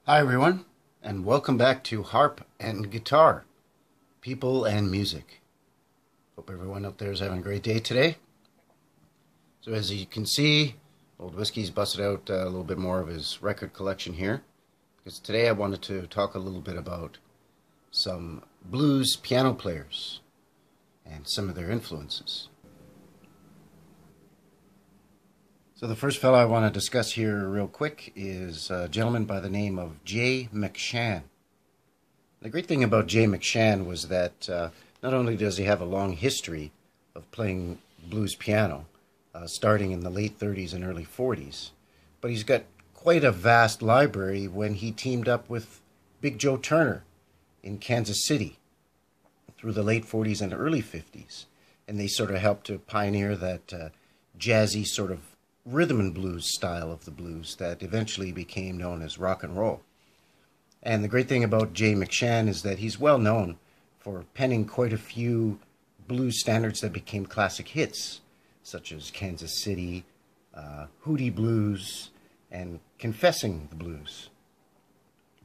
Hi, everyone, and welcome back to Harp and Guitar, People and Music. Hope everyone out there is having a great day today. So as you can see, Old Whiskey's busted out a little bit more of his record collection here, because today I wanted to talk a little bit about some blues piano players and some of their influences. So the first fellow I want to discuss here real quick is a gentleman by the name of Jay McShann. The great thing about Jay McShann was that not only does he have a long history of playing blues piano, starting in the late 30s and early 40s, but he's got quite a vast library when he teamed up with Big Joe Turner in Kansas City through the late 40s and early 50s. And they sort of helped to pioneer that jazzy sort of rhythm and blues style of the blues that eventually became known as rock and roll. And the great thing about Jay McShann is that he's well known for penning quite a few blues standards that became classic hits, such as Kansas City, Hootie Blues, and Confessing the Blues.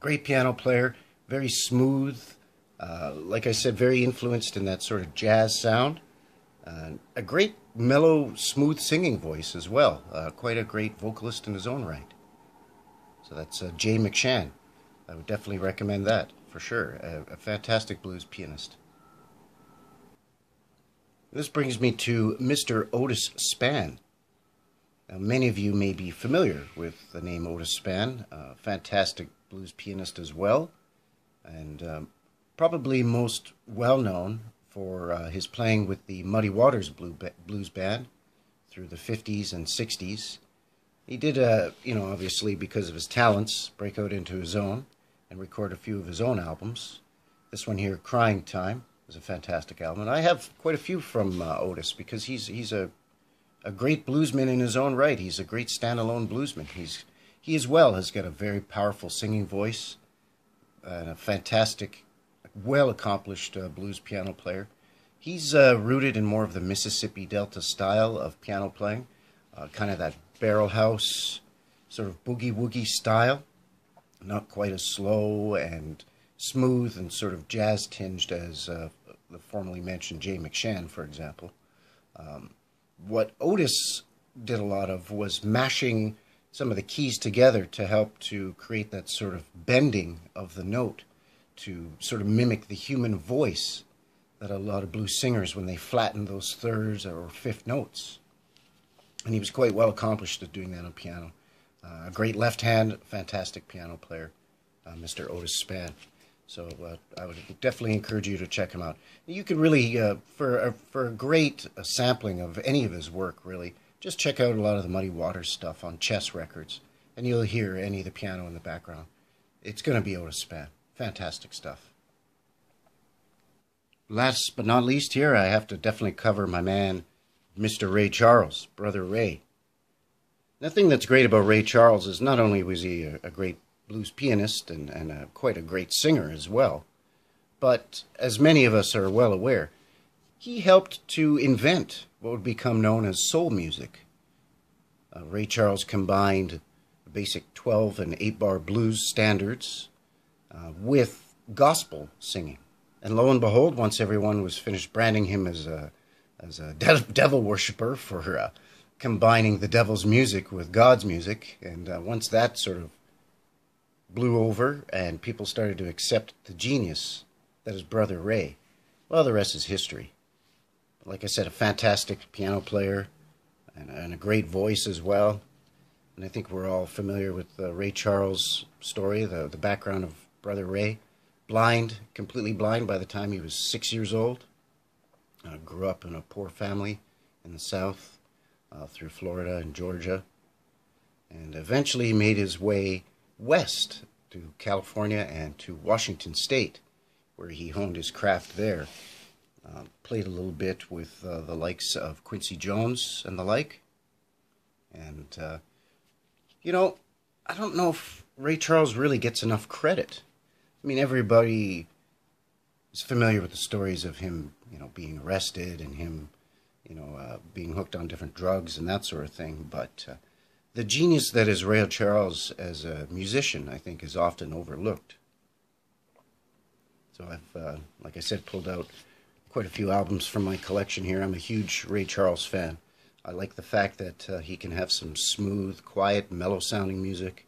Great piano player, very smooth, like I said, very influenced in that sort of jazz sound. A great mellow, smooth singing voice as well. Quite a great vocalist in his own right. So that's Jay McShann. I would definitely recommend that, for sure. A fantastic blues pianist. This brings me to Mr. Otis Spann. Now, many of you may be familiar with the name Otis Spann, a fantastic blues pianist as well, and probably most well known for his playing with the Muddy Waters Blues Band through the 50s and 60s. He did, obviously because of his talents, break out into his own and record a few of his own albums. This one here, Crying Time, is a fantastic album. And I have quite a few from Otis because he's a great bluesman in his own right. He's a great standalone bluesman. He as well has got a very powerful singing voice and a fantastic, well-accomplished blues piano player. He's rooted in more of the Mississippi Delta style of piano playing, kind of that barrel house, sort of boogie-woogie style, not quite as slow and smooth and sort of jazz-tinged as the formerly mentioned Jay McShann, for example. What Otis did a lot of was mashing some of the keys together to help to create that sort of bending of the note, to sort of mimic the human voice that a lot of blues singers, when they flatten those thirds or fifth notes. And he was quite well accomplished at doing that on piano. A great left hand, fantastic piano player, Mr. Otis Spann. So I would definitely encourage you to check him out. You could really, for a great sampling of any of his work, really, just check out a lot of the Muddy Waters stuff on Chess Records, and you'll hear any of the piano in the background. It's going to be Otis Spann. Fantastic stuff. Last but not least here, I have to definitely cover my man, Mr. Ray Charles, Brother Ray. The thing that's great about Ray Charles is not only was he a great blues pianist and quite a great singer as well, but as many of us are well aware, he helped to invent what would become known as soul music. Ray Charles combined basic 12 and 8-bar blues standards with gospel singing. And lo and behold, once everyone was finished branding him as a devil worshiper for combining the devil's music with God's music, and once that sort of blew over and people started to accept the genius that is Brother Ray, well, the rest is history. But like I said, a fantastic piano player and a great voice as well. And I think we're all familiar with Ray Charles' story, the background of Brother Ray. Blind, completely blind by the time he was 6 years old. Grew up in a poor family in the South, through Florida and Georgia. And eventually made his way west to California and to Washington State, where he honed his craft there. Played a little bit with the likes of Quincy Jones and the like. And, I don't know if Ray Charles really gets enough credit. I mean, everybody is familiar with the stories of him, being arrested and him, being hooked on different drugs and that sort of thing. But The genius that is Ray Charles as a musician, I think, is often overlooked. So I've, like I said, pulled out quite a few albums from my collection here. I'm a huge Ray Charles fan. I like the fact that he can have some smooth, quiet, mellow-sounding music,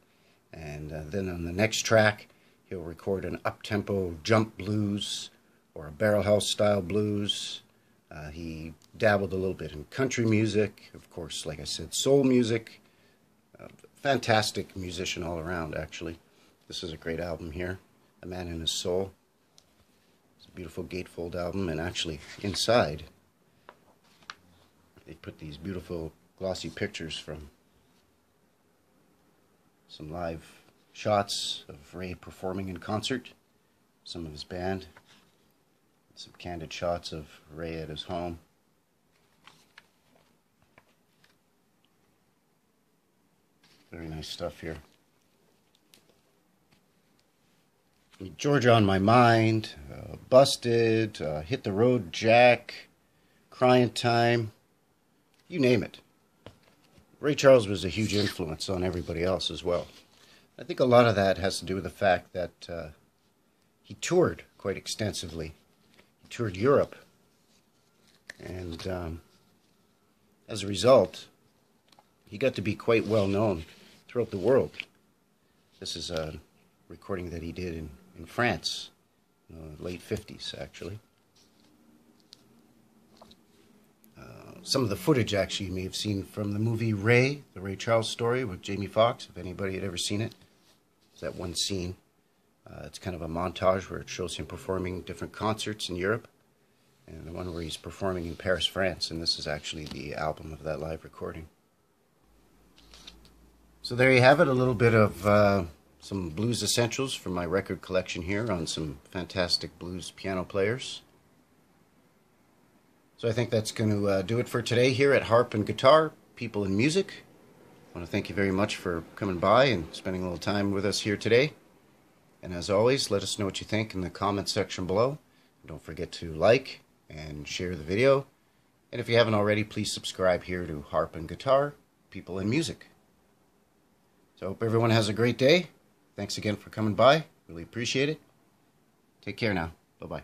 and then on the next track, he'll record an up-tempo jump blues or a barrel house-style blues. He dabbled a little bit in country music, of course, like I said, soul music. Fantastic musician all around, actually. This is a great album here, A Man and His Soul. It's a beautiful gatefold album, and actually inside they put these beautiful glossy pictures from some live shots of Ray performing in concert, some of his band, some candid shots of Ray at his home. Very nice stuff here. Georgia on My Mind, Busted, Hit the Road Jack, Crying Time, you name it. Ray Charles was a huge influence on everybody else as well. I think a lot of that has to do with the fact that he toured quite extensively. He toured Europe, and as a result, he got to be quite well known throughout the world. This is a recording that he did in France, late 50s actually. Some of the footage actually you may have seen from the movie Ray, the Ray Charles story with Jamie Foxx, if anybody had ever seen it. It's that one scene. It's kind of a montage where it shows him performing different concerts in Europe, and the one where he's performing in Paris, France, and this is actually the album of that live recording. So there you have it, a little bit of some blues essentials from my record collection here on some fantastic blues piano players. So I think that's going to do it for today here at Harp and Guitar, People in Music. I want to thank you very much for coming by and spending a little time with us here today. And as always, let us know what you think in the comment section below. Don't forget to like and share the video. And if you haven't already, please subscribe here to Harp and Guitar, People in Music. So I hope everyone has a great day. Thanks again for coming by. Really appreciate it. Take care now. Bye-bye.